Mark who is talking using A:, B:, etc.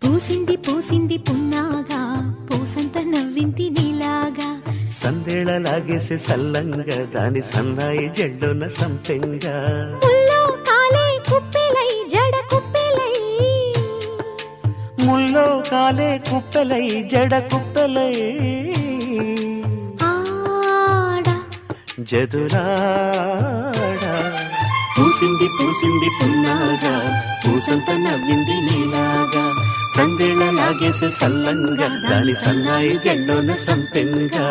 A: పూసింది పూసింది పున్నాగా పూసంత నవ్వింది నీలాగా
B: సందేళలాగేసే సల్లంగా దాని సన్నాయి జల్లున సంపెంగా
A: ముల్లో కాలే కుప్పెలై జడ కుప్పెలై
B: ముల్లో కాలే కుప్పెలై జడ కుప్పెలై
A: ఆడా
B: జదురాడా పూసింది పూసింది పున్నాగా పూసంత నవ్వింది నీలాగా సందేళలాగేసే సల్లంగా దాని సన్నాయి జల్లున సంపెంగా